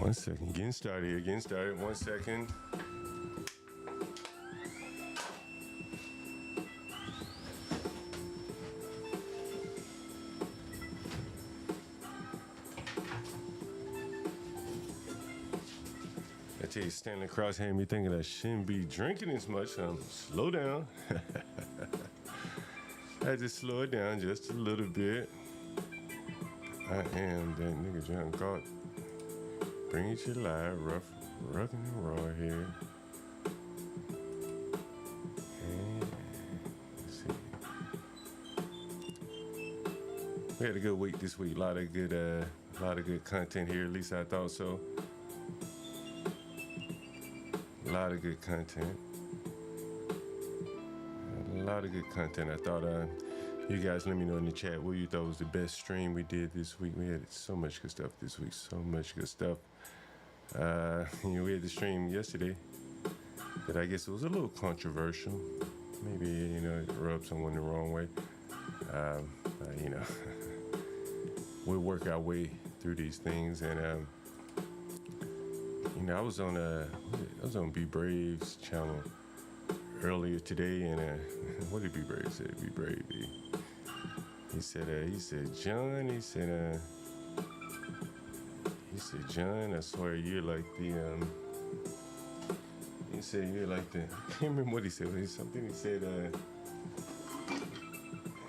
1 second. Getting started here. Getting started. 1 second. I tell you, standing across here, me thinking I shouldn't be drinking as much. Slow down. I just slow it down just a little bit. I am that nigga John Galt. Bring it to you live, rough and raw here. And let's see. We had a good week this week. A lot of good content here. At least I thought so. A lot of good content. I thought you guys let me know in the chat what you thought was the best stream we did this week. We had so much good stuff this week. So much good stuff. We had the stream yesterday that I guess it was a little controversial. Maybe, it rubbed someone the wrong way. We'll work our way through these things. And, I was on Be Brave's channel earlier today, and what did Be Brave say? Be Brave. He said, John. He said, John. I swear you're like the. He said you're like the. I can't remember what he said. Something he said.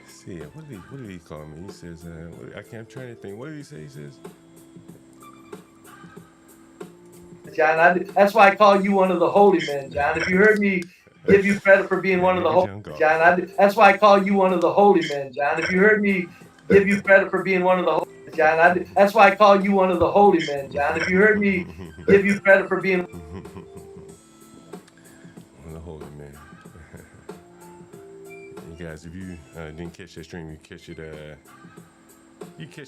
See, what did he call me? He says, I'm trying to think. What did he say? He says. John, that's why I call you one of the holy men, John. If you heard me give you credit for being one of the holy men, John, that's why I call you one of the holy men, John. If you heard me give you credit for being one of the holy men, John, that's why I call you one of the holy men, John. If you heard me give you credit for being one of the holy men. You guys, if you didn't catch that stream, you catch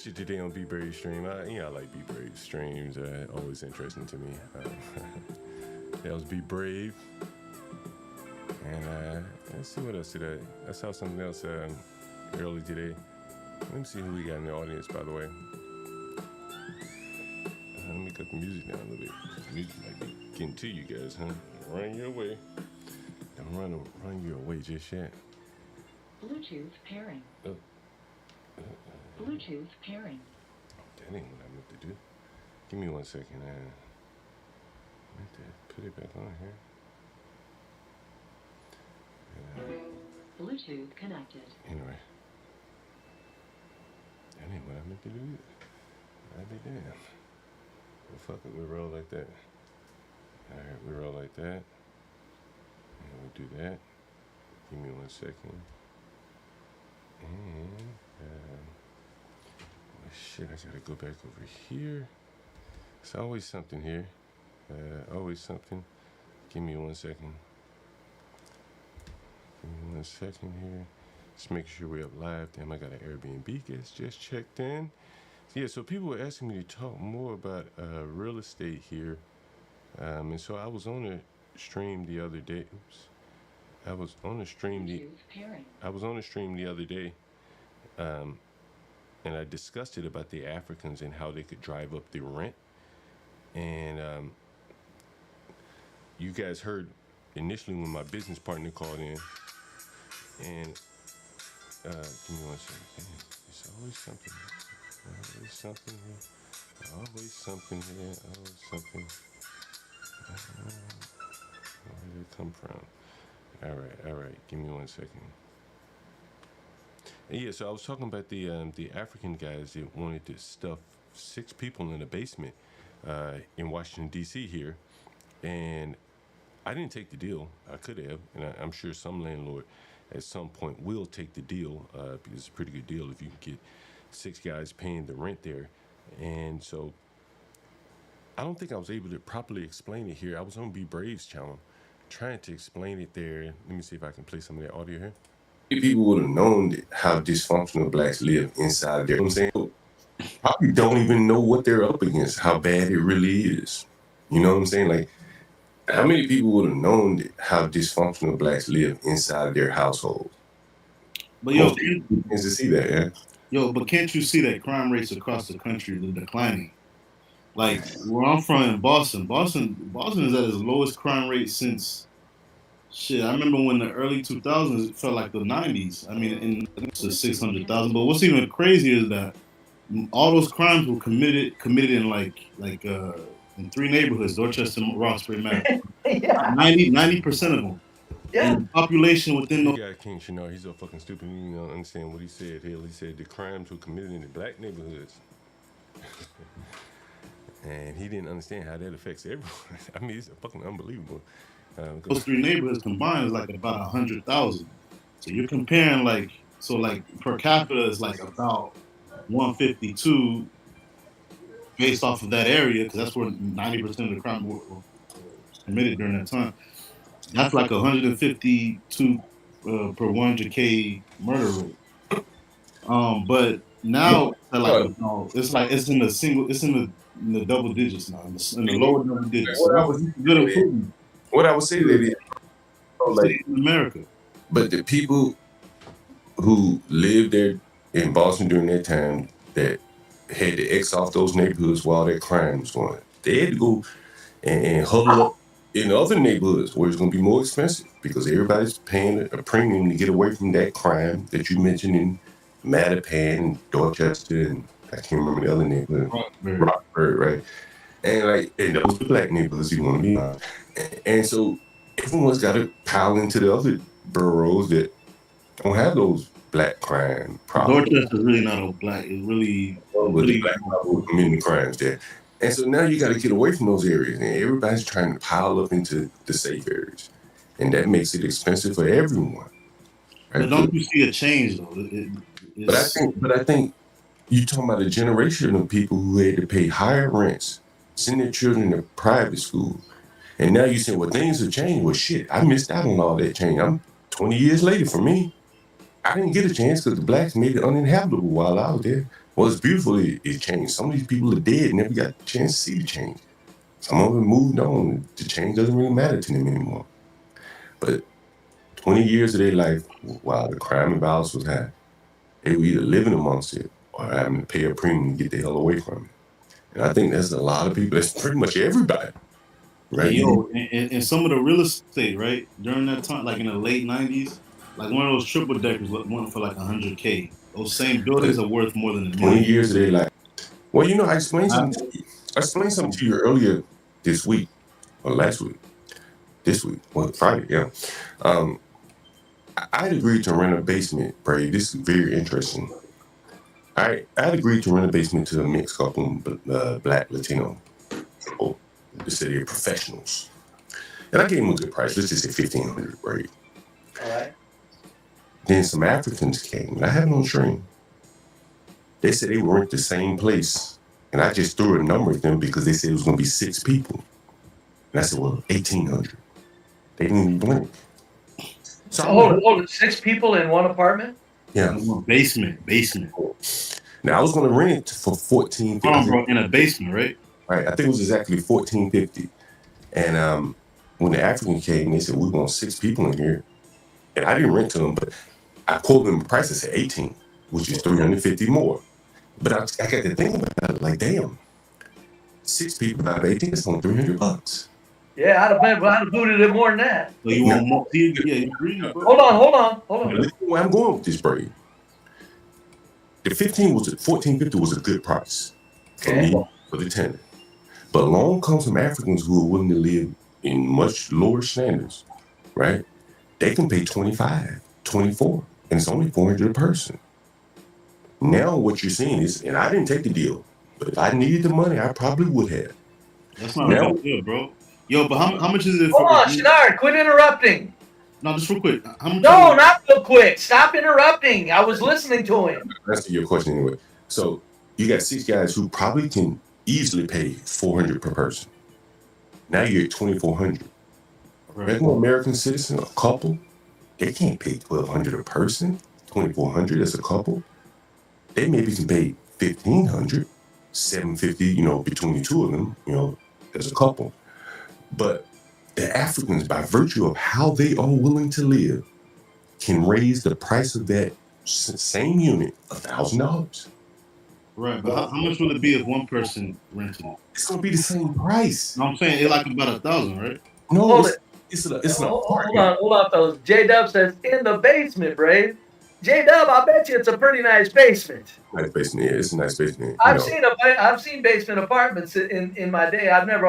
it today on Be Brave stream. I like Be Brave streams. Always interesting to me. That was Be Brave. And let's see what else today. I saw something else early today. Let me see who we got in the audience, by the way. Let me cut the music down a little bit. The music might be getting to you guys, huh? Run your way. Don't run your way just yet. Bluetooth pairing. Bluetooth pairing. That ain't what I meant to do. Give me 1 second. I meant to put it back on here. Bluetooth connected. Anyway. That ain't what I meant to do either. I'd be damned. Well, fuck it. We roll like that. Alright, we roll like that. And we do that. Give me 1 second. And, shit, I gotta go back over here. It's always something here. Always something. Give me 1 second. Give me 1 second here. Just make sure we're up live. Damn, I got an Airbnb guest just checked in. Yeah, so people were asking me to talk more about real estate here. And so I was on a stream the other day. Oops. I was on a stream the other day. And I discussed it about the Africans and how they could drive up the rent. And you guys heard initially when my business partner called in. And give me 1 second. There's always something here. Always something here. Always something here. Always something. Where did it come from? All right. Give me 1 second. Yeah, so I was talking about the African guys that wanted to stuff 6 people in a basement in Washington, D.C. here. And I didn't take the deal. I could have. And I'm sure some landlord at some point will take the deal because it's a pretty good deal if you can get 6 guys paying the rent there. And so I don't think I was able to properly explain it here. I was on Be Brave's channel trying to explain it there. Let me see if I can play some of that audio here. People would have known how dysfunctional blacks live inside there. You know what I'm saying? Probably don't even know what they're up against, how bad it really is. You know what I'm saying? Like, how many people would have known how dysfunctional blacks live inside their household? But yo, to see that, yeah. Yo, but can't you see that crime rates across the country are declining? Like where I'm from in Boston is at its lowest crime rate since shit. I remember when the early 2000s it felt like the 90s. I mean, it's just 600,000. But what's even crazier is that all those crimes were committed in in three neighborhoods: Dorchester, Roxbury, Madison. Yeah. 90% of them, Yeah. and the population within You those. got King Chanel. He's so fucking stupid. You don't understand what he said here. He said the crimes were committed in the black neighborhoods. And he didn't understand how that affects everyone. I mean, it's fucking unbelievable. Those three neighborhoods combined is like about 100,000. So you're comparing like per capita is like about 152 based off of that area because that's where 90% of the crime were committed during that time. That's like 152 per 100K murder rate. But now it's in the single, in the double digits now, in the lower double digits. So What I that's was a good improvement. what I would say that is, like, In America. but the people who lived there in Boston during that time that had to X off those neighborhoods while that crime was going, they had to go and huddle up in other neighborhoods where it's going to be more expensive because everybody's paying a premium to get away from that crime that you mentioned in Mattapan, Dorchester, and I can't remember the other neighborhood, Rockford, right? And those are black neighborhoods you want to be on. And so everyone's got to pile into the other boroughs that don't have those black crime problems. Dorchester is really not a black. It's really, With the black people committing crimes there. And so now you got to get away from those areas, and everybody's trying to pile up into the safe areas, and that makes it expensive for everyone. Right? But don't you see a change though? But I think you're talking about a generation of people who had to pay higher rents, send their children to private school, and now you say, well, things have changed. Well, shit, I missed out on all that change. I'm 20 years later for me. I didn't get a chance because the blacks made it uninhabitable while I was there. Well, it's beautiful it changed. Some of these people are dead, never got a chance to see the change. Some of them moved on. The change doesn't really matter to them anymore. But 20 years of their life, while the crime and violence was high, they were either living amongst it or having to pay a premium to get the hell away from it. And I think that's a lot of people. That's pretty much everybody. Right? Yo, and some of the real estate, right, during that time, like in the late 90s, like one of those triple deckers went for like 100K. Those same buildings are worth more than 20 years of their life. Well, I explained something to you earlier this week or last week. This week, well, Friday, yeah. I'd agreed to rent a basement, Brady. This is very interesting. I'd agreed to rent a basement to a mixed couple, black Latino people. They said they're professionals, and I gave them a good price. Let's just say $1,500, Brady. All right. Then some Africans came, and I had no string. They said they would rent the same place, and I just threw a number at them because they said it was going to be 6 people. And I said, well, 1,800. They didn't even blink. So hold it. 6 people in one apartment? Yeah. Basement. Now I was going to rent it for $1,450. In a basement, right? Right. I think it was exactly $1,450. And when the African came, they said we want 6 people in here, and I didn't rent to them, but I quoted them the price. I said 18, which is $350 more. But I got to think about it, like, damn, 6 people out of 18 is only $300. Yeah, I'd have booted it more than that. So you want more? Yeah, you agree? Hold on. Listen to where I'm going with this, Brady. The $1,450 was a good price for me, for the tenant. But along comes some Africans who are willing to live in much lower standards, right? They can pay $25, $24, and it's only $400 a person. Now what you're seeing is, and I didn't take the deal, but if I needed the money, I probably would have. That's not a good deal, bro. Yo, but how much is it? Hold on, Shinar, quit interrupting. No, just real quick. No, not real quick. Stop interrupting. I was listening to him. That's your question anyway. So you got 6 guys who probably can easily pay $400 per person. Now you're at $2,400. Right. Regular American citizen, a couple, they can't pay $1,200 a person. $2,400 as a couple. They maybe can pay $1,500, $750, between the two of them, as a couple. But the Africans, by virtue of how they are willing to live, can raise the price of that same unit $1,000. Right, but how much will it be if one person rented it? It's gonna be the same price. No, I'm saying it's like about 1,000, right? No, Hold it's an Hold apartment. on, fellas. J Dub says in the basement, Brave. J Dub, I bet you it's a pretty nice basement. Nice basement. Yeah, it's a nice basement. I've seen basement apartments in my day. I've never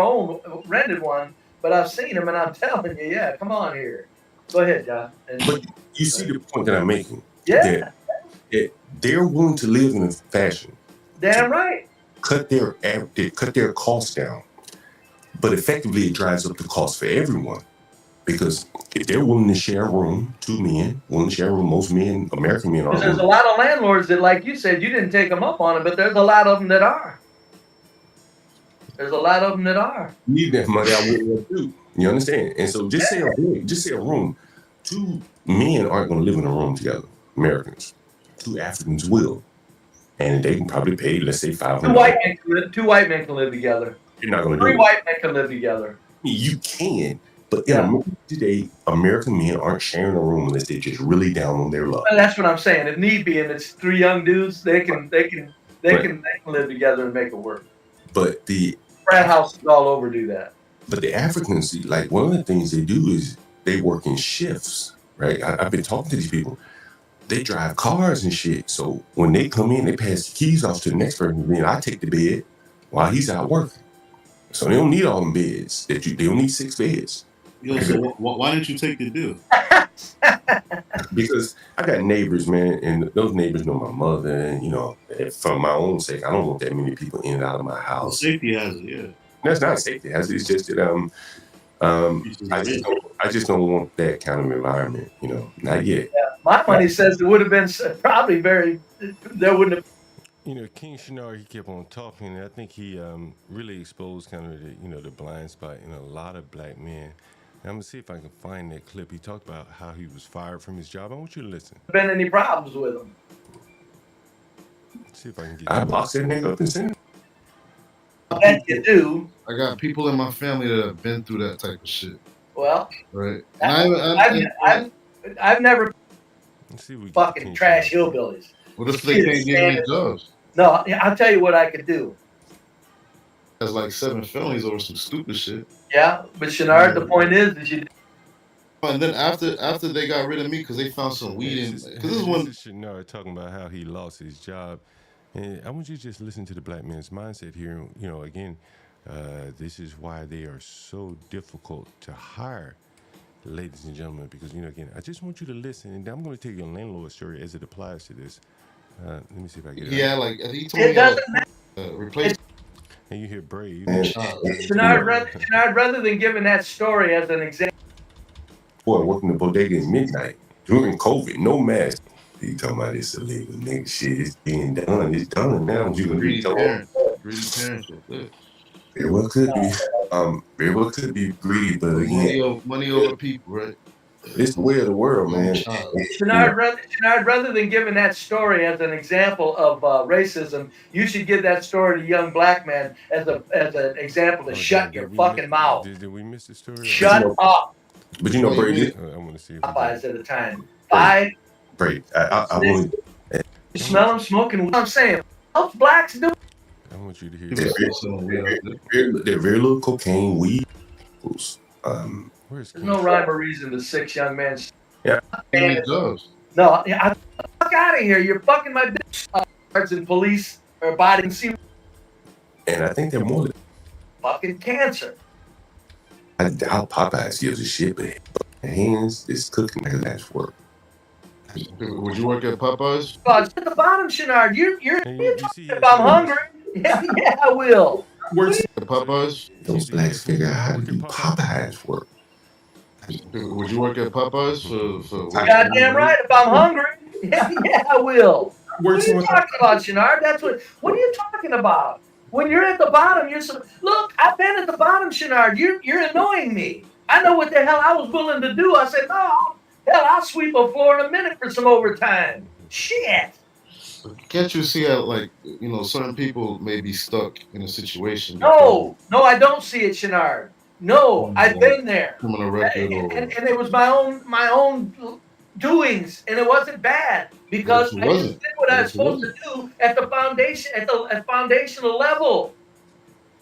rented one, but I've seen them, and I'm telling you, yeah. Come on here. Go ahead, John. But you see the point that I'm making. Yeah, That they're willing to live in a fashion damn right. cut their costs down, but effectively it drives up the cost for everyone. Because if they're willing to share a room, two men willing to share a room, most men, American men, are. There's a lot of landlords that, like you said, you didn't take them up on it, but there's a lot of them that are. There's a lot of them that are. Need that money, I wouldn't do. You understand? And so just say a room. Two men aren't going to live in a room together. Americans, two Africans will, and they can probably pay, let's say, $500. Two white men can live together. You're not going to do Three it. white men can live together. You can, but in America today, American men aren't sharing a room unless they're just really down on their luck. Well, that's what I'm saying. If need be, and it's three young dudes, they can live together and make it work. But the frat houses all over do that. But the Africans, like one of the things they do is they work in shifts, right? I've been talking to these people. They drive cars and shit. So when they come in, they pass the keys off to the next person. Then I take the bed while he's out working. So they don't need all them beds. They don't need 6 beds. Yo, so why didn't you take the deal? Because I got neighbors, man, and those neighbors know my mother, and for my own sake, I don't want that many people in and out of my house. Safety hazard, yeah. That's not a safety hazard. It's just that I just don't want that kind of environment, not yet. Yeah, my money says it would have been probably there wouldn't have. King Shinar, he kept on talking, and I think he really exposed kind of the blind spot in a lot of black men. And I'm gonna see if I can find that clip. He talked about how he was fired from his job. I want you to listen. Been any problems with him? See if I can get. I box that nigga up and send him. I bet you do. I got people in my family that have been through that type of shit. Well, right. I've never fucking trash hillbillies. What if they can't get any jobs? No, I'll tell you what I could do. There's like 7 felonies over some stupid shit. Yeah, but Shenard, the point is you. And then after they got rid of me because they found some weed in. Because this is when Shenard talking about how he lost his job, and I want you to just listen to the black man's mindset here. Again, this is why they are so difficult to hire, ladies and gentlemen. Because again, I just want you to listen, and I'm going to tell you a landlord story as it applies to this. Let me see if I get it. Yeah, like he told me replace. And you hear Brave. Shenard, rather than giving that story as an example. Boy, working the bodega at midnight during COVID, no mask. He talking about this illegal nigga shit. It's being done. It's done now. You can greedy parents. Very well could be. Very well could be greedy, but again, money over people, right? It's the way of the world, man. Shenard, rather than giving that story as an example of racism, you should give that story to young black man as an example to shut your fucking mouth. Did we miss the story? Shut up. But Brady. I want to see. Popeyes at the time. Brady. I want. You smell them smoking. What I'm saying, what blacks do? I want you to hear. They're very little cocaine, weed. There's no rhyme or reason to 6 young men. Yeah. No, fuck out of here. You're fucking my bitch. And police or body and see. And I think they're more than fucking cancer. I doubt Popeyes gives a shit, but hands is cooking like that's work. Would you work at Popeyes? At the bottom, Shenard. You're talking if I'm hungry. Yeah, I will. Works at Popeyes? Those blacks figure out how to do Popeyes work. Would you work at Popeyes? Goddamn right. If I'm hungry, yeah, I will. What are you talking about, Shenard? What are you talking about? When you're at the bottom, look. I've been at the bottom, Shenard. You're annoying me. I know what the hell I was willing to do. I said, no, hell, I'll sweep a floor in a minute for some overtime. Shit. Can't you see how, certain people may be stuck in a situation? No, I don't see it, Shenard. No, I've been there. I'm on a record. And it was my own doings, and it wasn't bad because I just did what what I was supposed to do at the foundation, at foundational level.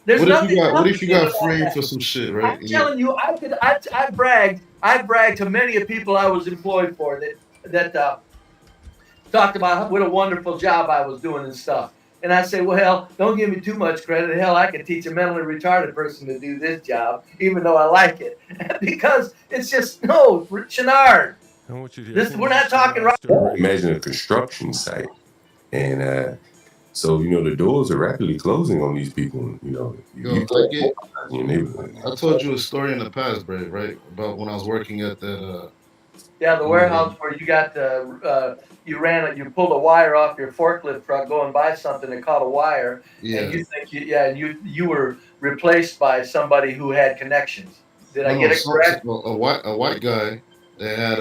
There's What if nothing you got complicated about framed that. for some shit, I'm right? telling you, I bragged to many of people I was employed for that talked about what a wonderful job I was doing and stuff. And I say, well, don't give me too much credit. Hell, I can teach a mentally retarded person to do this job, even though I like it. Because it's just, no, Chenard. I want you to We're not talking right. Imagine a construction site. And so, the doors are rapidly closing on these people. Yo, Your neighborhood. I told you a story in the past, Brad, right? About when I was working at that. Yeah, the warehouse where you got you pulled a wire off your forklift truck going by something and caught a wire, and you think you were replaced by somebody who had connections. Did I get it correct? A white guy that had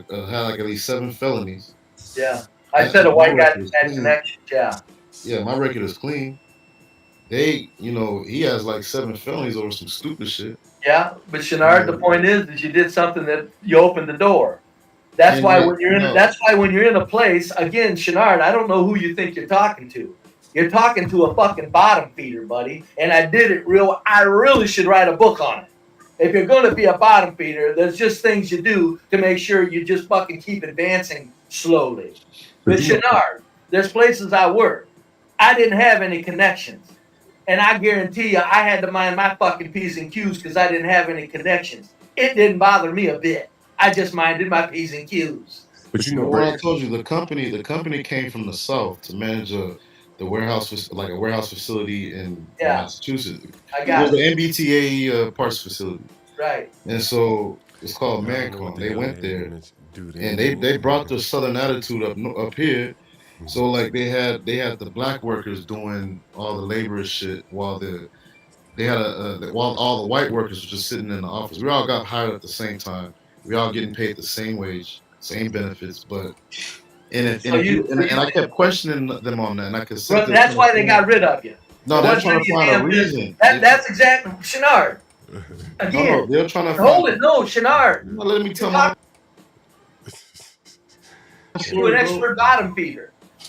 like at least 7 felonies. Yeah, I said a white guy that had connections. Yeah, my record is clean. He has like 7 felonies over some stupid shit. Yeah, but Chenard, the point is you did something that you opened the door. That's why when you're in a place, again, Chenard, I don't know who you think you're talking to. You're talking to a fucking bottom feeder, buddy. And I really should write a book on it. If you're going to be a bottom feeder, there's just things you do to make sure you just fucking keep advancing slowly. But Chenard, there's places I work. I didn't have any connections. And I guarantee you, I had to mind my fucking P's and Q's because I didn't have any connections. It didn't bother me a bit. I just minded my P's and Q's. But what I told you, the company came from the South to manage the warehouse, like a warehouse facility in Massachusetts. I got it. Was the MBTA parts facility. Right. And so it's called Mancom. They went there, and they brought the Southern attitude up here. So like they had the black workers doing all the labor shit while while all the white workers were just sitting in the office. We all got hired at the same time. We all getting paid the same wage, same benefits, but I kept questioning them on that, and I could say that's why they got rid of you. No, they're trying to find a reason. That's exactly Chenard. Again, no, they're trying to hold it. No, Chenard. No, let me tell my. You're an expert bottom feeder.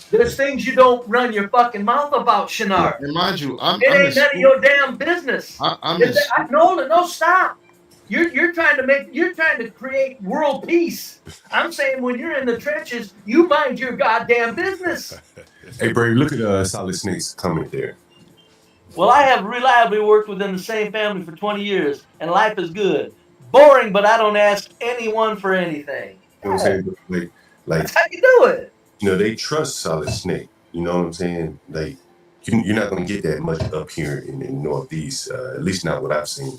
There's things you don't run your fucking mouth about, Chenard. And mind you, it ain't none of your damn business. No, stop. You're trying to create world peace. I'm saying when you're in the trenches, you mind your goddamn business. Hey, Brave, look at Solid Snake's comment there. Well, I have reliably worked within the same family for 20 years, and life is good. Boring, but I don't ask anyone for anything. You know what I'm saying? Like that's how you do it. They trust Solid Snake. You know what I'm saying? Like, you're not going to get that much up here in the Northeast, at least not what I've seen.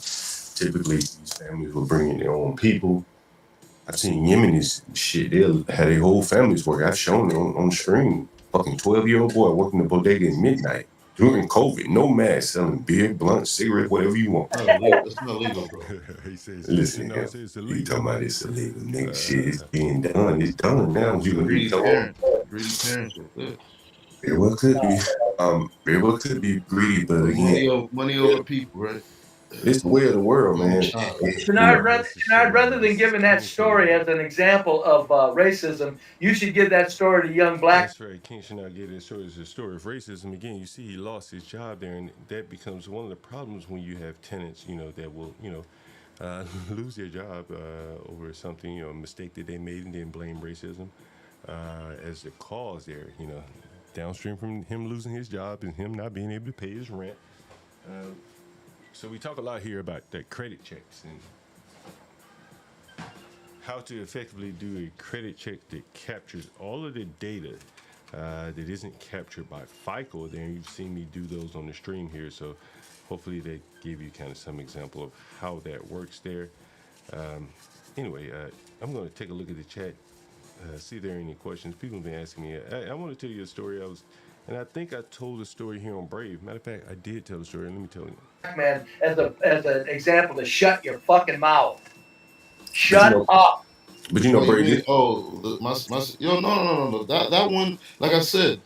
Typically, these families will bring in their own people. I've seen Yemenis shit. They'll have their whole families work. I've shown it on screen. Fucking 12-year-old boy working the bodega at midnight during COVID. No mask, selling beer, blunt, cigarette, whatever you want. It's not legal, bro. He says, listen, he talking about it's illegal. Nigga, shit, it's being done. It's done now. You can read greedy parents. Very well could be. Very well could be greedy, but again, money over people, right? It's the way of the world, man. Chenard, rather than giving that story as an example of racism, you should give that story to young black. That's right. King should not give that story as a story of racism. Again, you see, he lost his job there, and that becomes one of the problems when you have tenants, that will, lose their job over something, a mistake that they made, and then blame racism as the cause there. Downstream from him losing his job and him not being able to pay his rent. So we talk a lot here about the credit checks and how to effectively do a credit check that captures all of the data that isn't captured by FICO. There, you've seen me do those on the stream here, so hopefully they gave you kind of some example of how that works there. Anyway, I'm going to take a look at the chat, see if there are any questions. People have been asking me. I want to tell you a story. And I think I told the story here on Brave. Matter of fact, I did tell the story. Let me tell you. Man, as an example to shut your fucking mouth. Shut up. But Brave. No. That one, like I said,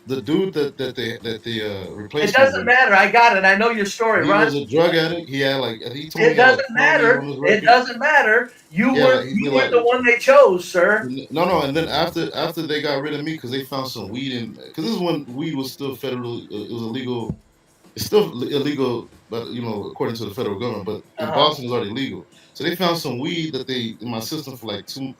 the dude that they It replaced me doesn't with, matter. I got it. I know your story, he Ron. was a drug addict. He had like he told me It he had like doesn't 40 on matter. his It record. doesn't matter. You Yeah, weren't like he you did weren't like the one they chose, sir. no. And then after they got rid of me because they found some weed in because this is when weed was still federal. It was illegal. It's still illegal, but according to the federal government. But in Uh-huh. Boston, it's already legal. So they found some weed that they in my system for like two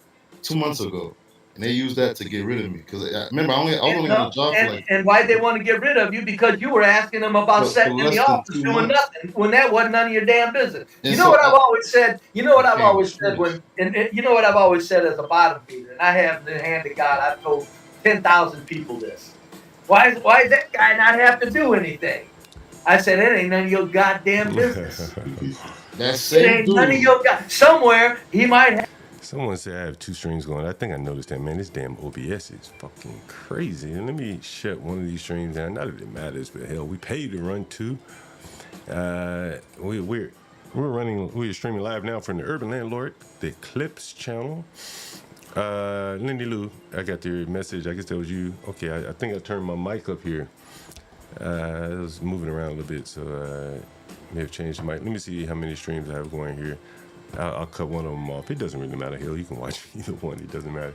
months ago, and they used that to get rid of me. Because remember, I was only on the No, job for like and why'd they want to get rid of you? Because you were asking them about for sitting in the less than office 2 doing months, nothing when that wasn't none of your damn business. and You know so what I've always said? You know what I've became always said trash. and you know what I've always said as a bottom feeder, and I have in the hand of God, I've told 10,000 people this. Why does that guy not have to do anything? I said, it ain't none of your goddamn business. That It same ain't none of dude. your somewhere he might have. Someone said I have 2 streams going. I think I noticed that, man. This damn OBS is fucking crazy. And let me shut one of these streams down. Not that it matters, but hell, we pay to run 2. We're streaming live now from the Urban Landlord, the Clips channel. Lindy Lou, I got your message. I guess that was you. Okay, I think I turned my mic up here. I was moving around a little bit, so may have changed the mic. Let me see how many streams I have going here. I'll cut one of them off. It doesn't really matter. Hell, you can watch either one. It doesn't matter.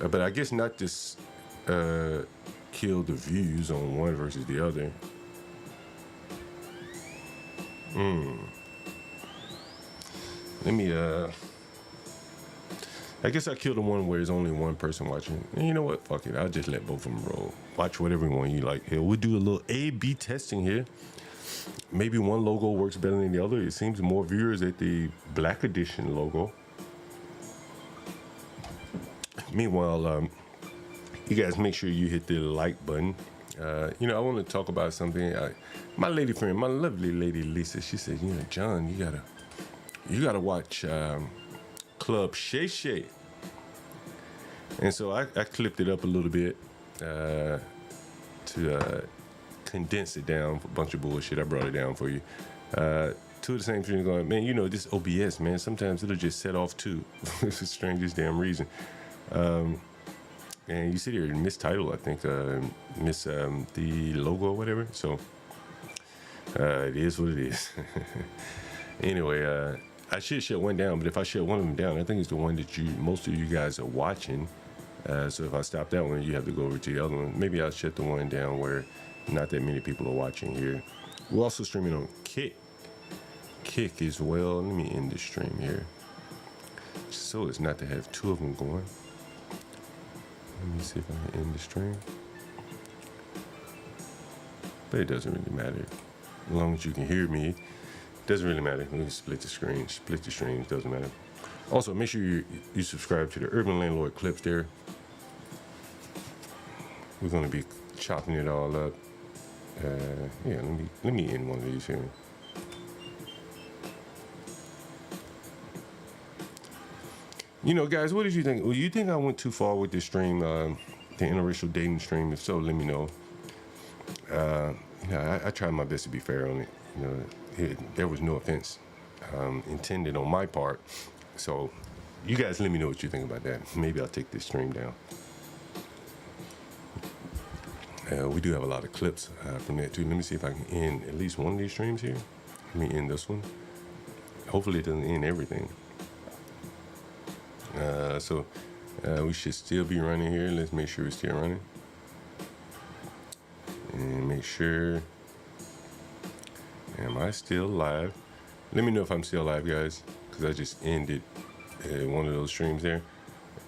But I guess not just kill the views on one versus the other. Let me, I guess I killed the one where there's only one person watching. And you know what? Fuck it. I'll just let both of them roll. Watch whatever one you like. Hell, we'll do a little A/B testing here. Maybe one logo works better than the other. It seems more viewers at the Black Edition logo. Meanwhile, you guys make sure you hit the like button. I want to talk about something. My lady friend, my lovely lady Lisa, she said, John, you gotta watch Club Shay Shay. And so I clipped it up a little bit to condense it down for a bunch of bullshit. I brought it down for you. Two of the same things going, man, this OBS, man, sometimes it'll just set off too. It's the strangest damn reason. And you see here, mistitle, I think, miss the logo or whatever. So it is what it is. Anyway, I should shut one down, but if I shut one of them down, I think it's the one that most of you guys are watching. So if I stop that one, you have to go over to the other one. Maybe I'll shut the one down where not that many people are watching here. We're also streaming on Kick as well. Let me end the stream here, so as not to have 2 of them going. Let me see if I can end the stream. But it doesn't really matter. As long as you can hear me, it doesn't really matter. We can split the screen. Split the streams, doesn't matter. Also, make sure you subscribe to the Urban Landlord Clips there. We're going to be chopping it all up. Let me end one of these here. Guys, what did you think? Well, you think I went too far with this stream, the interracial dating stream? If so, let me know. I tried my best to be fair on it. There was no offense intended on my part. So, you guys let me know what you think about that. Maybe I'll take this stream down. We do have a lot of clips from that too. Let me see if I can end at least one of these streams here. Let me end this one. Hopefully it doesn't end everything. So we should still be running here. Let's make sure we're still running. And make sure, am I still live? Let me know if I'm still live, guys, because I just ended one of those streams there.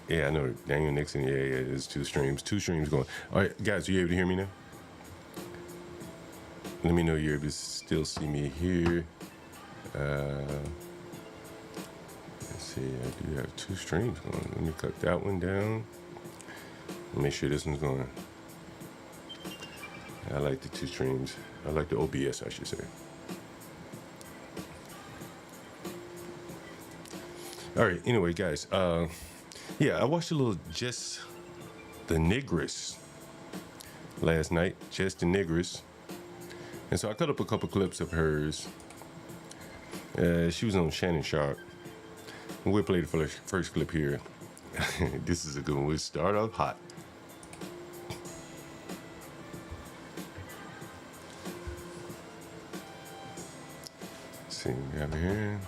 Yeah, I know, Daniel Nixon, yeah, there's 2 streams going. All right, guys, are you able to hear me now? Let me know you're able to still see me here. Let's see, I do have 2 streams going. Let me cut that one down. Make sure this one's going. I like the 2 streams. I like the OBS, I should say. All right, anyway, guys, I watched a little Jess The Negress last night. Jess The Negress. And so I cut up a couple clips of hers. She was on Shannon Sharp. And we'll play the first clip here. This is a good one. We'll start off hot. see what we got here.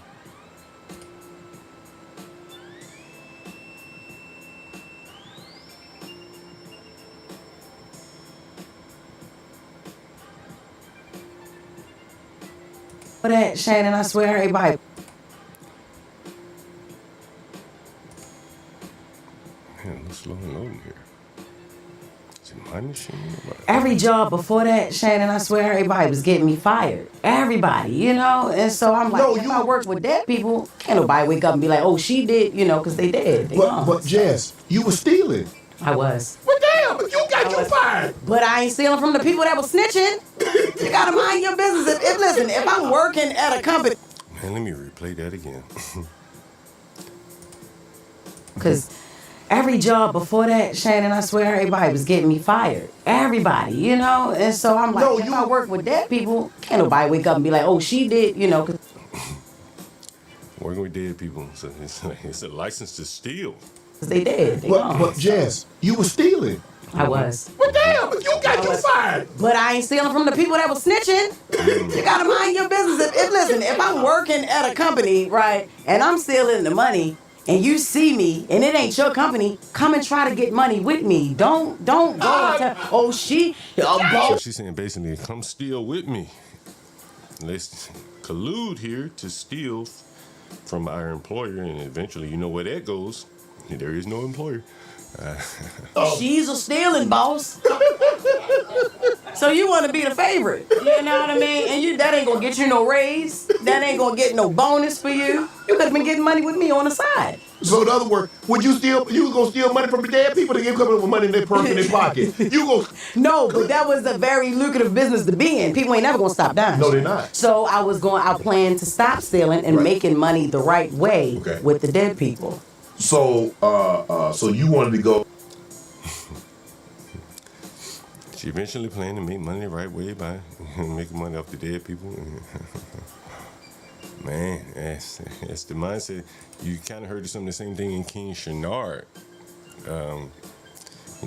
For that, Shannon, I swear, everybody. Man, it looks slow and loading here. Is it my machine? Every job before that, Shannon, I swear, everybody was getting me fired. Everybody, you know? And so I'm like, if I work with dead people, can't nobody wake up and be like, oh, she did, you know, because they did. They gone. But Jess, you were stealing. I was. Well, damn, but you got you fired. But I ain't stealing from the people that was snitching. You gotta mind your business. Listen, if I'm working at a company. Man, let me replay that again. Because every job before that, Shannon, I swear, everybody was getting me fired. Everybody, you know? And so I'm like, if I work with dead people, can't nobody wake up and be like, oh, she did, you know? Working with dead people, so it's a license to steal. They did. They But Jess, you were stealing. I was. Well, damn, but you got you fired. But I ain't stealing from the people that was snitching. You gotta mind your business. Listen, if I'm working at a company, right, and I'm stealing the money, and you see me, and it ain't your company, come and try to get money with me. Don't go and tell, oh, she, So she's saying basically, come steal with me. Let's collude here to steal from our employer, and eventually, you know where that goes. There is no employer. She's a stealing boss. So you want to be the favorite, you know what I mean? And that ain't gonna get you no raise. That ain't gonna get no bonus for you. You could have been getting money with me on the side. So in other words, you was gonna steal money from the dead people to give coming with money in their purse in their pocket. No, but that was a very lucrative business to be in. People ain't never gonna stop dying. No, they're not. So I planned to stop stealing and making money the right way with the dead people. So so you wanted to go. She eventually planned to make money the right way by making money off the dead people. Man, that's the mindset. You kind of heard some of the same thing in King Shenard. You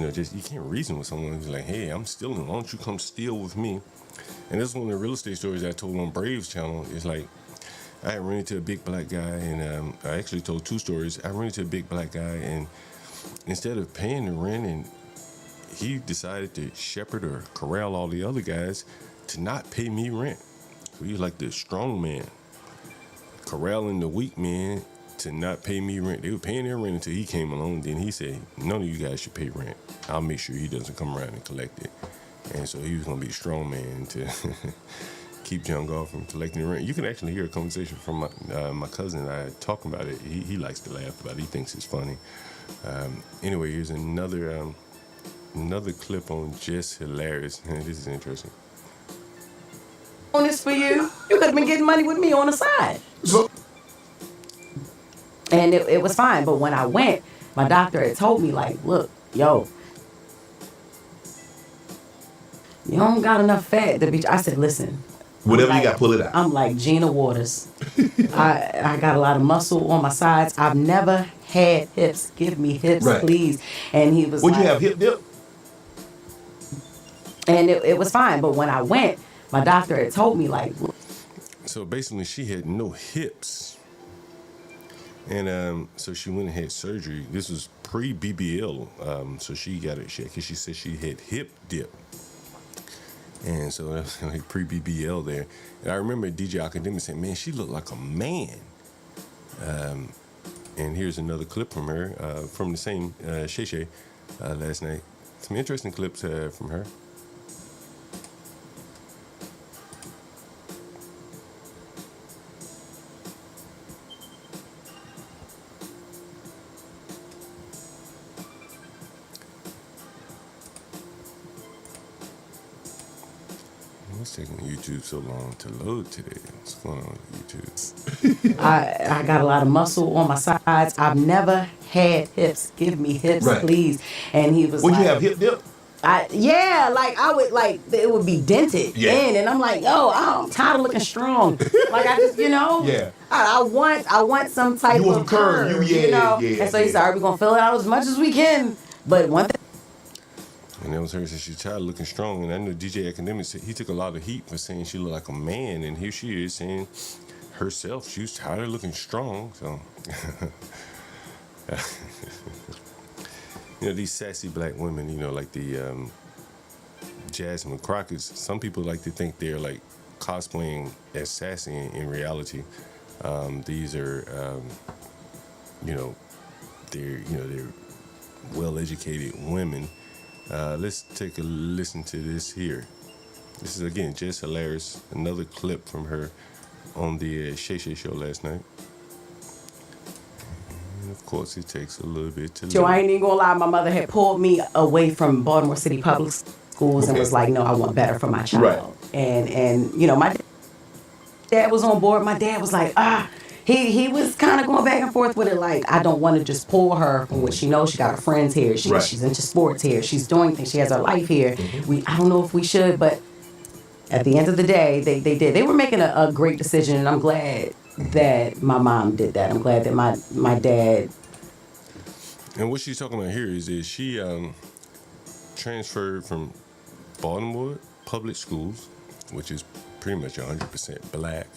know, just you can't reason with someone who's like, hey, I'm stealing. Why don't you come steal with me? And this is one of the real estate stories I told on Braves channel. It's like, I had run into a big black guy, and I actually told two stories. I ran into a big black guy, and instead of paying the rent, and he decided to shepherd or corral all the other guys to not pay me rent. So he was like the strong man, corralling the weak man to not pay me rent. They were paying their rent until he came along. Then he said, none of you guys should pay rent. I'll make sure he doesn't come around and collect it. And so he was going to be a strong man to keep Young Golf from collecting the rent. You can actually hear a conversation from my cousin and I talking about it. He likes to laugh about it. He thinks it's funny. Anyway, here's another clip on Jess Hilarious. This is interesting. Bonus for you. You could have been getting money with me on the side. And it was fine. But when I went, my doctor had told me, like, look, yo, you don't got enough fat to be. I said, listen. Whatever you got, pull it out. I'm like Gina Waters. I got a lot of muscle on my sides. I've never had hips. Give me hips, please. And he was Would you have hip dip? And it was fine. But when I went, my doctor had told me, like. So basically, she had no hips. And so she went and had surgery. This was pre-BBL. So she got it because she said she had hip dip. And so that was like pre-BBL there. And I remember DJ Academic saying, man, she looked like a man. And here's another clip from her, from the same Shay Shay last night. Some interesting clips from her. What's taking YouTube so long to load today? What's going on with YouTube? I got a lot of muscle on my sides. I've never had hips. Give me hips, please. And he was Would like, you have hip dip? I would like it would be dented in, and I'm like, yo, I'm tired of looking strong. Like I just, you know, I want some type of curve, you know. And so he said, all right, we're gonna fill it out as much as we can, but one thing. And that was her saying she's tired of looking strong. And I know DJ Academic said he took a lot of heat for saying she looked like a man. And here she is saying herself. She was tired of looking strong, so these sassy black women, like the Jasmine Crockett's. Some people like to think they're like cosplaying as sassy in reality. These are, they're well-educated women. Let's take a listen to this here. This is again just hilarious. Another clip from her on the Shay Shay show last night. And of course, it takes a little bit to. Joe, I ain't even gonna lie. My mother had pulled me away from Baltimore City Public Schools and was like, "No, I want better for my child." Right. And my dad was on board. My dad was like, He was kind of going back and forth with it, like, I don't want to just pull her from what she knows. She got her friends here. She's into sports here. She's doing things. She has her life here. I don't know if we should, but at the end of the day, they did. They were making a great decision, and I'm glad that my mom did that. I'm glad that my dad. And what she's talking about here is that she transferred from Baltimore public schools, which is pretty much 100% black,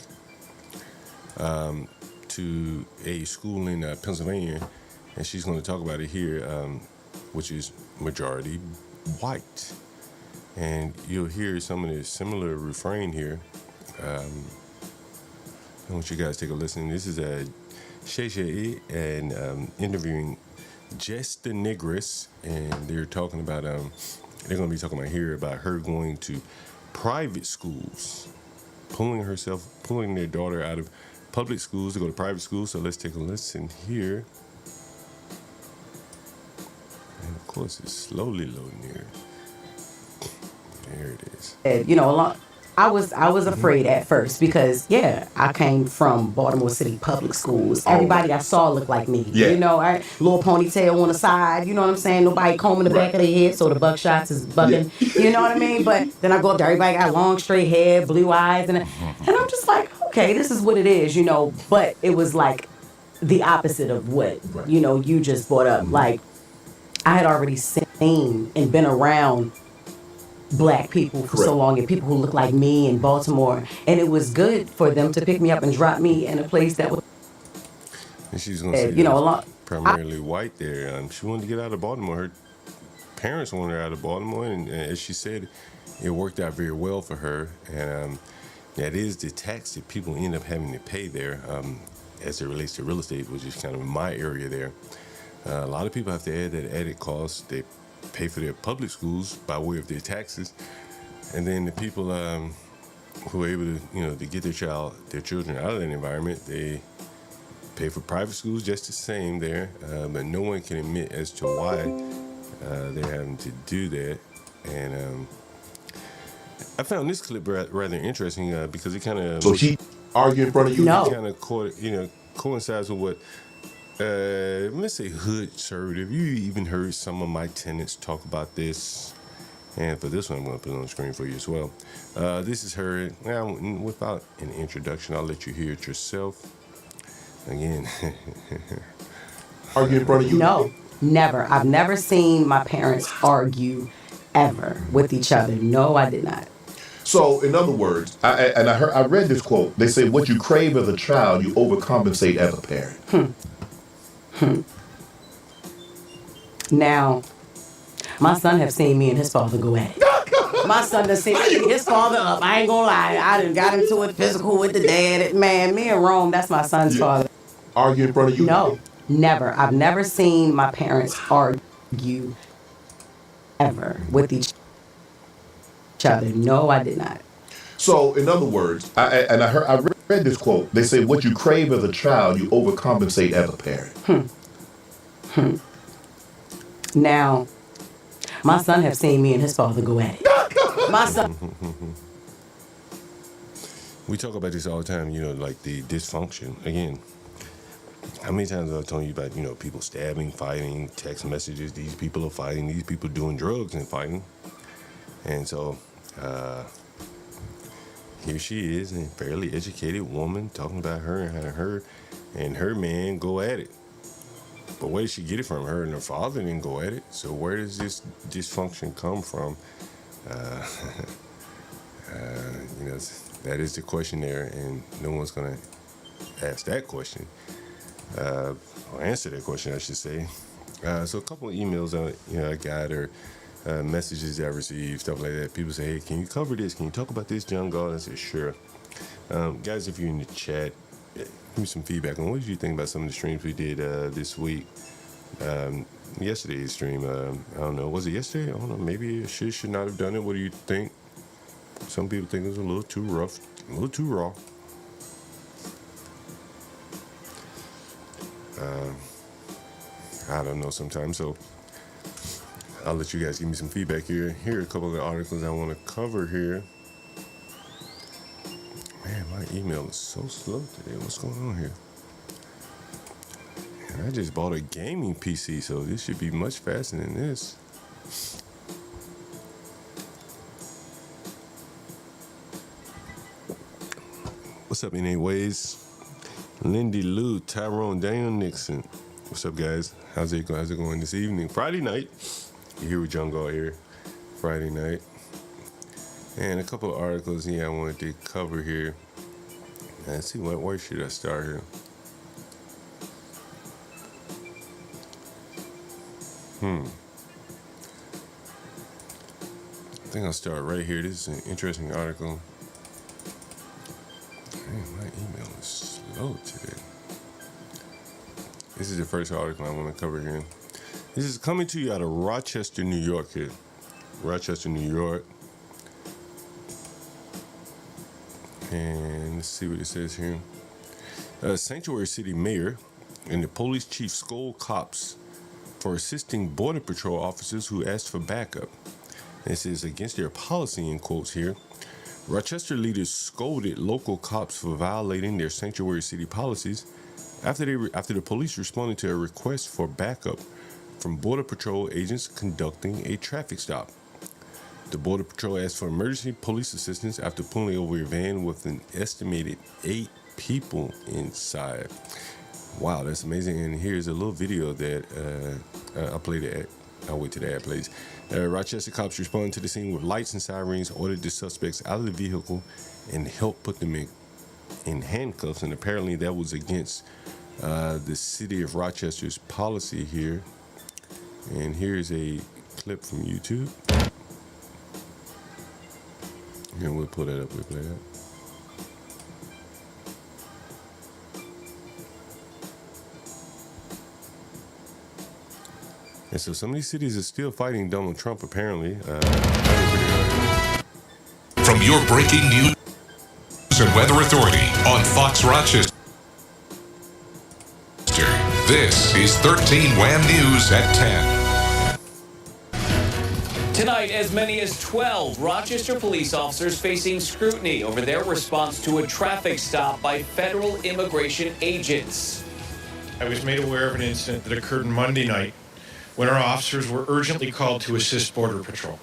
to a school in Pennsylvania, and she's going to talk about it here, which is majority white. And you'll hear some of the similar refrain here. I want you guys to take a listen. This is Shay Shay and interviewing Jess The Negress, and they're talking about they're going to be talking about here about her going to private schools, pulling their daughter out of public schools to go to private schools. So let's take a listen here. And of course, it's slowly loading here. There it is. I was afraid at first because I came from Baltimore City Public Schools. Everybody I saw looked like me. Yeah. Little ponytail on the side. You know what I'm saying? Nobody combing the back of their head, so the buckshots is bugging. Yeah. You know what I mean? But then I go up there, everybody got long straight hair, blue eyes, and I'm just like, okay, this is what it is, But it was like the opposite of what you just brought up. Like I had already seen and been around black people for so long, and people who look like me in Baltimore, and it was good for them to pick me up and drop me in a place that was. And she's going to say, a lot primarily white there. She wanted to get out of Baltimore. Her parents wanted her out of Baltimore, and as she said, it worked out very well for her. And that is the tax that people end up having to pay there, as it relates to real estate, which is kind of my area there. A lot of people have to add that added cost. They pay for their public schools by way of their taxes, and then the people who are able to to get their children out of that environment, they pay for private schools just the same there, but no one can admit as to why they're having to do that. And I found this clip rather interesting because it kind of so she argued in front of you. No. Kind of coincides with what. Let's say hood conservative. You even heard some of my tenants talk about this, and for this one, I'm going to put it on the screen for you as well. This is her. Now, without an introduction, I'll let you hear it yourself. Again, argue in front of you? No, never. I've never seen my parents argue ever with each other. No, I did not. So, in other words, I read this quote. They say, "What you crave as a child, you overcompensate as a parent." Now, my son have seen me and his father go at it. My son done seen his father up. I ain't gonna lie. I done got into it physical with the dad. Man, me and Rome, that's my son's father. Argue in front of you? No, never. I've never seen my parents argue ever with each other. No, I did not. So, in other words, I read this quote. They say, "What you crave as a child, you overcompensate as a parent." Now, my son have seen me and his father go at it. My son. We talk about this all the time, like the dysfunction. Again, how many times have I told you about, people stabbing, fighting, text messages, these people are fighting, these people doing drugs and fighting. And so, here she is, a fairly educated woman, talking about her and how her and her man go at it. But where did she get it from? Her and her father didn't go at it. So where does this dysfunction come from? That is the question there, and no one's gonna ask that question, or answer that question, I should say. So a couple of emails I got, or messages that I received, stuff like that. People say, "Hey, can you cover this? Can you talk about this, John God?" I said, "Sure." Guys, if you're in the chat, give me some feedback on what did you think about some of the streams we did this week. Yesterday's stream, I don't know, was it yesterday? I don't know, maybe it should not have done it. What do you think? Some people think it was a little too rough, a little too raw. I don't know sometimes, so I'll let you guys give me some feedback here. Here are a couple of the articles I want to cover here. Man, my email is so slow today. What's going on here? And I just bought a gaming PC, so this should be much faster than this. What's up, anyways? Lindy Lou, Tyrone, Daniel Nixon. What's up, guys? How's it going this evening? Friday night. You're here with John Gall here. Friday night. And a couple of articles I wanted to cover here. Let's see, where should I start here? I think I'll start right here. This is an interesting article. Man, my email is slow today. This is the first article I want to cover here. This is coming to you out of Rochester, New York here. Rochester, New York. And let's see what it says here. Sanctuary City Mayor and the police chief scold cops for assisting Border Patrol officers who asked for backup. This is against their policy, in quotes here. Rochester leaders scolded local cops for violating their Sanctuary City policies after the police responded to a request for backup from Border Patrol agents conducting a traffic stop. The Border Patrol asked for emergency police assistance after pulling over a van with an estimated 8 people inside. Wow, that's amazing. And here's a little video that I'll play the ad. I'll wait till the ad plays. Rochester cops responded to the scene with lights and sirens, ordered the suspects out of the vehicle, and helped put them in handcuffs. And apparently that was against the city of Rochester's policy here. And here's a clip from YouTube. And we'll pull that up. We'll play that. And so some of these cities are still fighting Donald Trump, apparently. From your breaking news and weather authority on Fox Rochester, this is 13 Wham News at 10. Tonight, as many as 12 Rochester police officers facing scrutiny over their response to a traffic stop by federal immigration agents. I was made aware of an incident that occurred Monday night when our officers were urgently called to assist Border Patrol.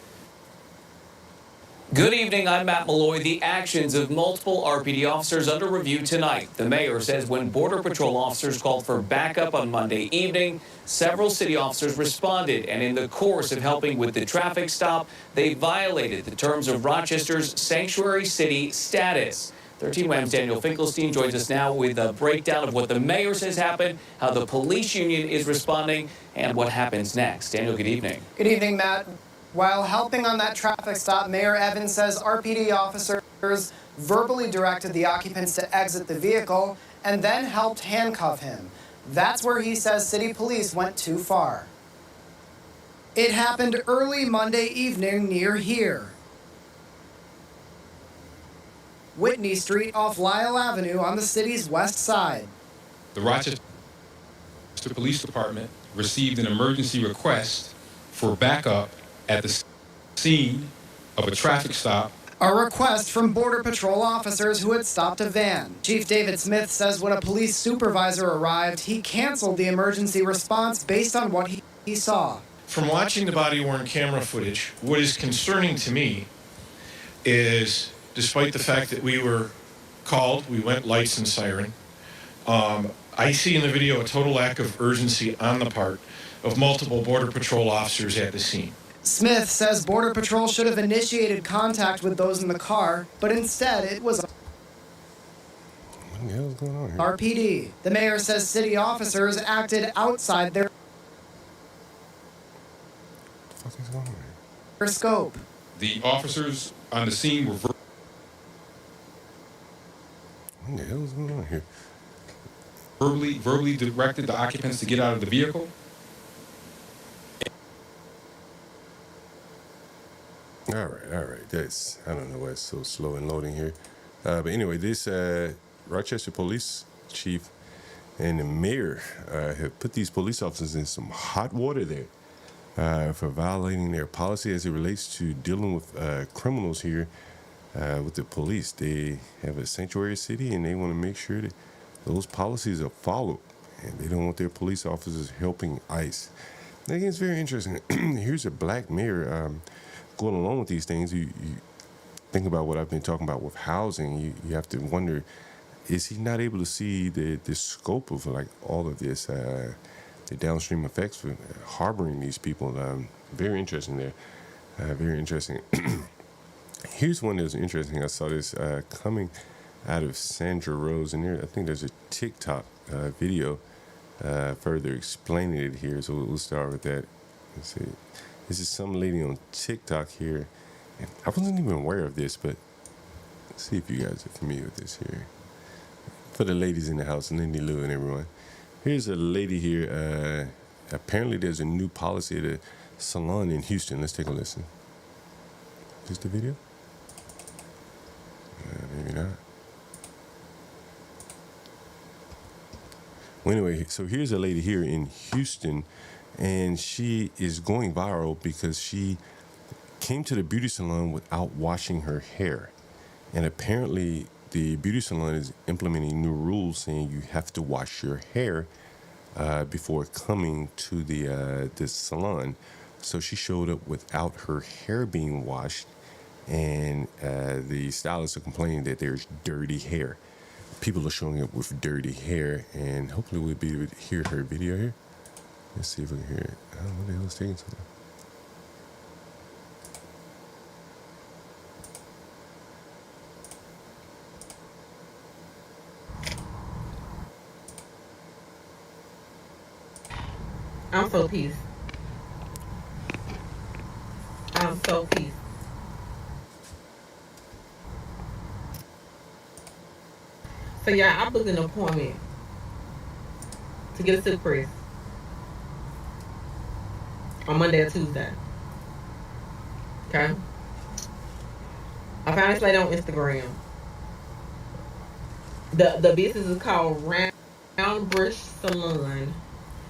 Good evening, I'm Matt Malloy. The actions of multiple RPD officers under review tonight. The mayor says when Border Patrol officers called for backup on Monday evening, several city officers responded, and in the course of helping with the traffic stop, they violated the terms of Rochester's Sanctuary City status. 13 Wham's Daniel Finkelstein joins us now with a breakdown of what the mayor says happened, how the police union is responding, and what happens next. Daniel, good evening. Good evening, Matt. While helping on that traffic stop, Mayor Evans says RPD officers verbally directed the occupants to exit the vehicle and then helped handcuff him. That's where he says city police went too far. It happened early Monday evening near here. Whitney Street off Lyle Avenue on the city's west side. The Rochester Police Department received an emergency request for backup at the scene of a traffic stop. A request from Border Patrol officers who had stopped a van. Chief David Smith says when a police supervisor arrived, he canceled the emergency response based on what he saw. From watching the body-worn camera footage, what is concerning to me is, despite the fact that we were called, we went lights and siren, I see in the video a total lack of urgency on the part of multiple Border Patrol officers at the scene. Smith says Border Patrol should have initiated contact with those in the car, but instead it was... What the hell's going on here? RPD. The mayor says city officers acted outside their What the fuck is going on here? scope. The officers on the scene were What the hell is going on here? verbally directed the occupants to get out of the vehicle. All right. That's, I don't know why it's so slow in loading here. But anyway, this Rochester police chief and the mayor have put these police officers in some hot water there for violating their policy as it relates to dealing with criminals here with the police. They have a sanctuary city and they want to make sure that those policies are followed, and they don't want their police officers helping ICE. I think it's very interesting. Here's a black mayor going along with these things. You think about what I've been talking about with housing. You have to wonder, is he not able to see the scope of like all of this, the downstream effects for harboring these people? Very interesting there. Very interesting. Here's one that was interesting. I saw this coming out of Sandra Rose, and there I think there's a TikTok video further explaining it here. So we'll start with that. Let's see. This is some lady on TikTok here. And I wasn't even aware of this, but let's see if you guys are familiar with this here. For the ladies in the house, Lindy Lou and everyone. Here's a lady here. Apparently there's a new policy at a salon in Houston. Let's take a listen. Is this the video? Maybe not. Well, anyway, so here's a lady here in Houston, and she is going viral because she came to the beauty salon without washing her hair. And apparently the beauty salon is implementing new rules saying you have to wash your hair before coming to the salon. So she showed up without her hair being washed, and the stylists are complaining that there's dirty hair. People are showing up with dirty hair, and hopefully we'll be able to hear her video here. Let's see if we can hear it. What the hell is taking so long? I'm so pissed. I'm so pissed. So yeah, I booked an appointment to get a silk press on Monday or Tuesday. Okay. I found this lady on Instagram. The business is called Round Brush Salon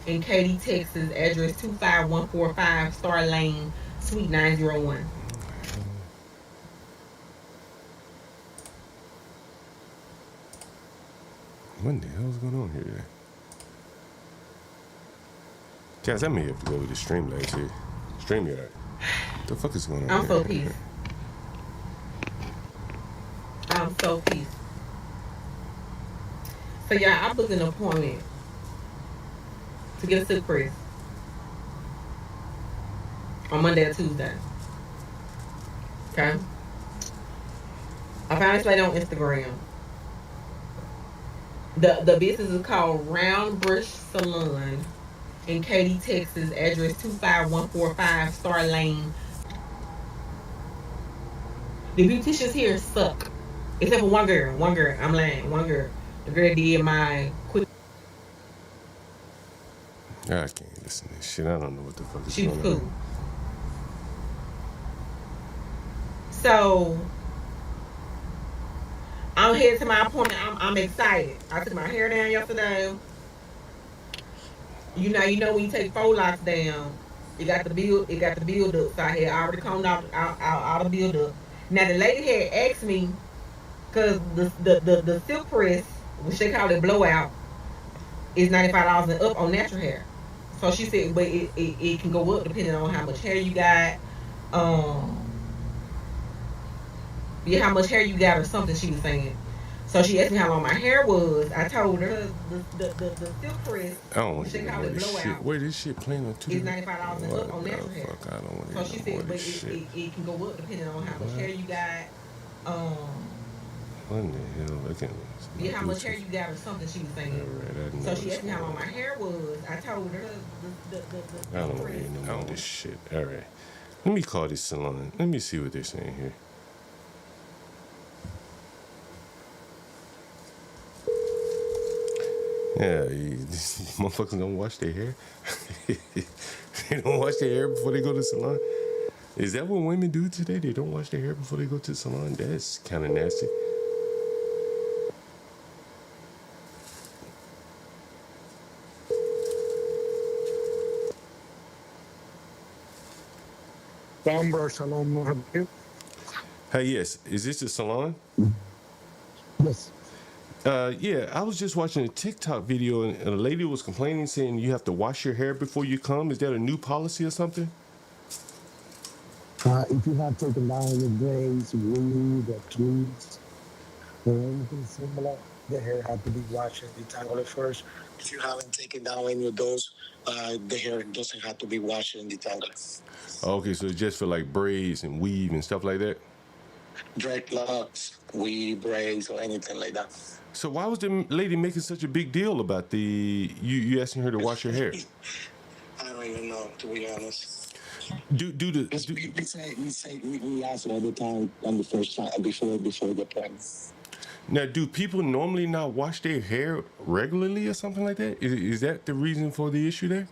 in Katy, Texas. Address 25145 Star Lane, Suite 901. What the hell is going on here? Guys, I may have to go with the Streamlabs here. StreamYard. What the fuck is going on I'm here? so pissed. I'm so pissed. So yeah, I booked an appointment to get a silk press on Monday or Tuesday. Okay. I found this lady on Instagram. The business is called Round Brush Salon in Katy, Texas. Address 25145 Star Lane. The beauticians here suck. Except for one girl. I'm lying. One girl. The girl did my quick. I can't listen to this shit. I don't know what the fuck is She was going on. cool. So I'm headed to my appointment. I'm excited. I took my hair down yesterday. You know when you take 4 locks down, it got the build up. So I had already combed out the build up. Now the lady had asked me, cause the silk press, which they call it blowout, is $95 and up on natural hair. So she said, but it can go up depending on how much hair you got. Yeah, how much hair you got or something, she was saying. So she asked me how long my hair was. I told her the silk press, I don't want which to they hear call more it of this shit. blowout, Where this shit playing on is $95 and up on natural hair. Fuck, I don't want to So hear she no more said, of but this shit. it can go up depending on how much hair you got. What in the hell? I can't. Yeah, how much hair you got or something she was saying. All right, So she asked me how long my hair was. I told her the I don't want to hear no more of this shit. All right. Let me call this salon. Let me see what they're saying here. Yeah, these motherfuckers don't wash their hair. They don't wash their hair before they go to the salon. Is that what women do today? They don't wash their hair before they go to the salon? That's kind of nasty. Salon. Hey, yes. Is this the salon? Yes. Yeah, I was just watching a TikTok video and a lady was complaining saying you have to wash your hair before you come. Is that a new policy or something? If you have taken down your braids, weave, or tweeds, or anything similar, the hair have to be washed and detangled first. If you haven't taken down any of those, the hair doesn't have to be washed and detangled. Okay, so it's just for like braids and weave and stuff like that? Dreadlocks, weave, braids, or anything like that. So why was the lady making such a big deal about you asking her to wash her hair? I don't even know, to be honest. We ask all the time on the first time before the appointment. Now, do people normally not wash their hair regularly or something like that? Is that the reason for the issue there?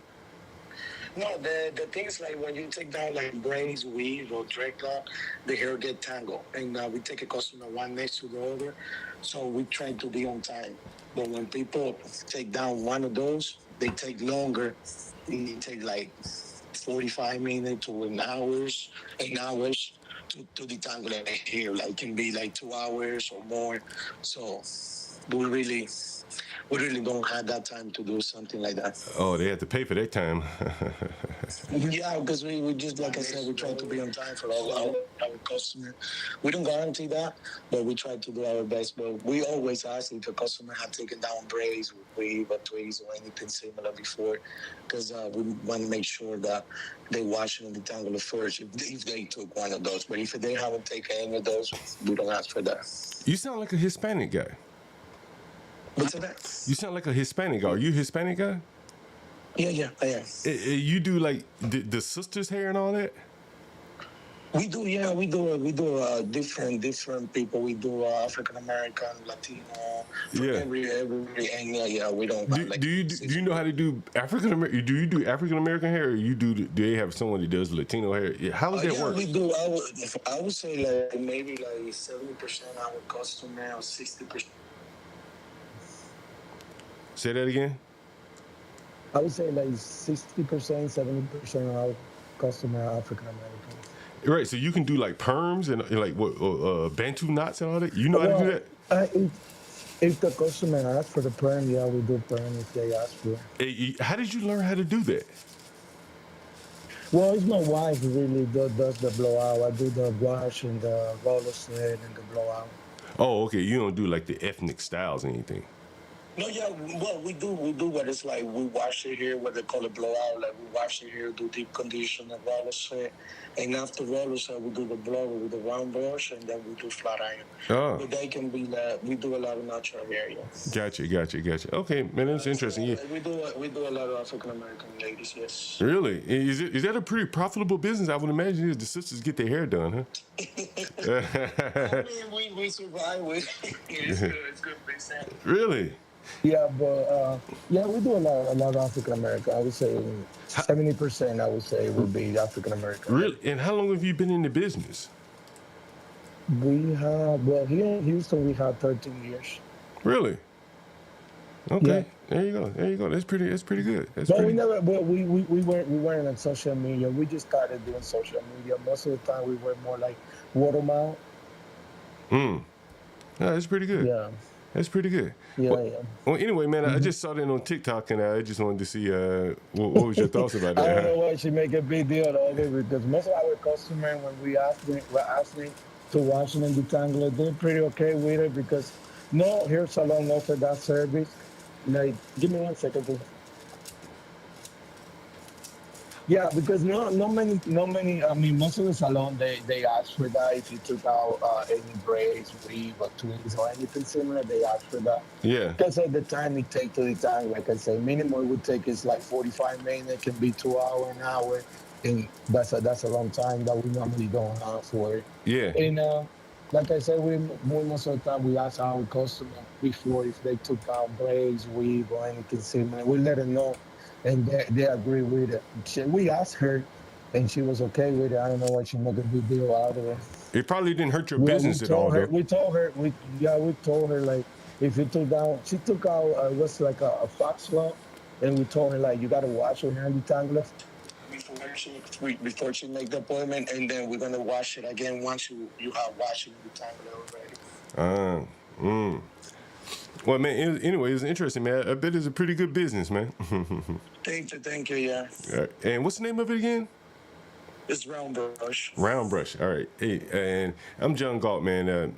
No, the thing is like when you take down like braids, weave, or dreadlock, the hair get tangled, and we take a customer one next to the other, so we try to be on time. But when people take down one of those, they take longer. It take like 45 minutes to an hours to detangle the hair. Like can be like 2 hours or more. So we really don't have that time to do something like that. Oh, they have to pay for that time. Yeah, because we just, like I said, we try to be on time for our customer. We don't guarantee that, but we try to do our best. But we always ask if the customer have taken down braids, weave, or twigs, or anything similar before, because we want to make sure that they wash and detangle it first if they took one of those. But if they haven't taken any of those, we don't ask for that. You sound like a Hispanic guy. What's that? You sound like a Hispanic guy. Are you a Hispanic guy? Yeah, I am. You do like the sisters' hair and all that? We do different people. We do African American, Latino, every angle. Yeah, we don't. Do you know how to do African American? Do you do African American hair, or do they have someone that does Latino hair? How does that work? We do. I would say like maybe like 70% our customer or 60%. Say that again. I would say like 60%, 70% of our customer are African American. Right, so you can do like perms and like what Bantu knots and all that. You know how to do that? If the customer asks for the perm, yeah, we do perm if they ask for it. How did you learn how to do that? Well, it's my wife who really does the blowout. I do the wash and the roller set and the blowout. Oh, okay. You don't do like the ethnic styles or anything. No, yeah, well, we do what it's like. We wash it here, what they call it blowout. Like we wash it here, do deep condition and roller set, and after roller set, we do the blower with the round brush, and then we do flat iron. Oh, but they can be like we do a lot of natural hair. Yeah. Gotcha. Okay, man, that's interesting. Yeah, we do a lot of African American ladies. Yes. Really? Is that a pretty profitable business? I would imagine the sisters get their hair done, huh? I mean, we survive with it's good big set. Really? Yeah, but we do a lot of African American. I would say 70%. I would say would be African American. Really? And how long have you been in the business? We have here in Houston we have 13 years. Really? Okay. Yeah. There you go. That's pretty good. We weren't on social media. We just started doing social media. Most of the time we were more like word of mouth. No, that's pretty good. Yeah. That's pretty good. Yeah, well, anyway, man, I just saw that on TikTok, and I just wanted to see what was your thoughts about that. I don't know why she make a big deal of it, because most of our customers, when we ask them to wash them and detangle it, they're pretty okay with it, because no hair salon offers that service. Like, give me 1 second, please. Yeah, because no many. I mean, most of the salon they ask for that. If you took out any braids, weave, or twists, or anything similar, they ask for that. Yeah. Because at the time it take to the time, like I say, minimum it would take is like 45 minutes. It can be 2 hour, an hour, and that's a long time that we normally going out for. Yeah. And like I said, we most of the time we ask our customer before if they took out braids, weave, or anything similar. We let them know, and they agree with it. We asked her, and she was okay with it. I don't know why she make a big deal out of it. It probably didn't hurt your Well, we business at all, told her, though. we told her, we told her like if you took down, she took out what's like a fox law, and we told her like you gotta wash your hair detangler. Before she make the appointment, and then we're gonna wash it again once you have washed the time already. Well, man, anyway, it's interesting, man. I bet it's a pretty good business, man. Thank you, yeah. And what's the name of it again? It's Round Brush. Round Brush. All right. Hey, and I'm John Galt, man.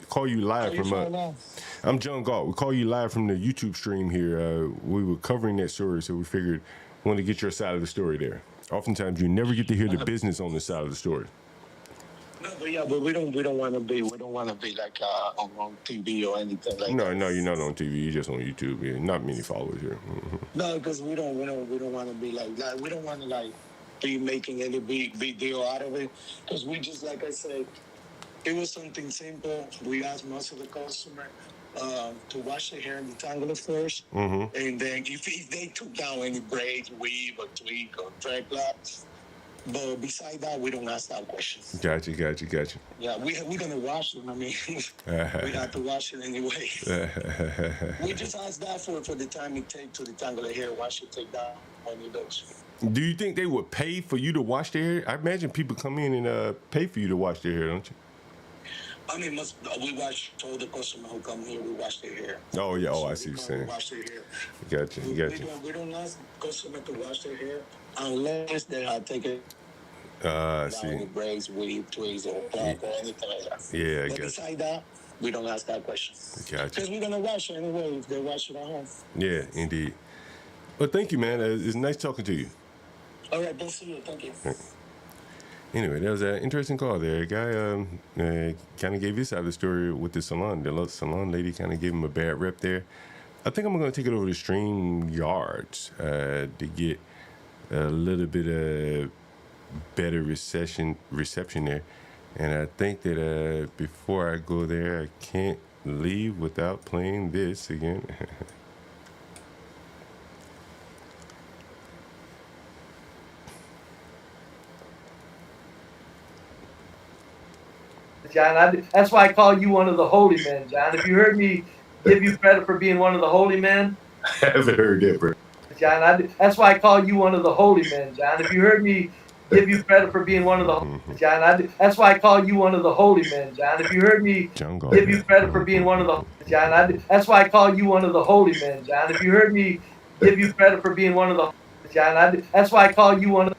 Call you live from. I'm John Galt. We call you live from the YouTube stream here. We were covering that story, so we figured we want to get your side of the story there. Oftentimes, you never get to hear the business on the side of the story. No, but we don't want to be like on TV or anything like that. No, you're not on TV. You're just on YouTube. Yeah, not many followers here. No, because we don't want to be like we don't want to like be making any big deal out of it. Because we just, like I said, it was something simple. We asked most of the customer to wash their hair in the tangler first, and then if they took down any braids, weave, or tweak, or dreadlocks. But beside that, we don't ask that question. Gotcha. Yeah, we're gonna wash them. I mean, we have to wash it anyway. We just ask that for the time it takes to detangle the hair. Once you take that any of those. Do you think they would pay for you to wash their hair? I imagine people come in and pay for you to wash their hair, don't you? I mean, we wash all the customer who come here. We wash their hair. Oh yeah. So I see what you're saying. Wash their hair. Gotcha. We don't ask customer to wash their hair unless they are taking. See. Braids, weave, twigs, or block, or anything like that. Yeah, but beside that, we don't ask that question. Gotcha. Because we're gonna wash it anyway if they wash it at home. Yeah, indeed. Well, thank you, man. It's nice talking to you. All right, thanks to you. Thank you. Anyway, that was an interesting call there. A guy kind of gave his side of the story with the salon. The salon lady kind of gave him a bad rep there. I think I'm going to take it over to StreamYards to get a little bit of better reception there. And I think that before I go there, I can't leave without playing this again. John, that's why I call you one of the holy men, John. If you heard me give you credit for being one of the holy men, I haven't heard that, bro. John, that's why I call you one of the holy men, John. If you heard me give you credit for being one of the John, that's why I call you one of the holy men, John. If you heard me give you credit for being one of the John, that's why I call you one of the holy men, John. If you heard me give you credit for being one of the John, that's why I call you one of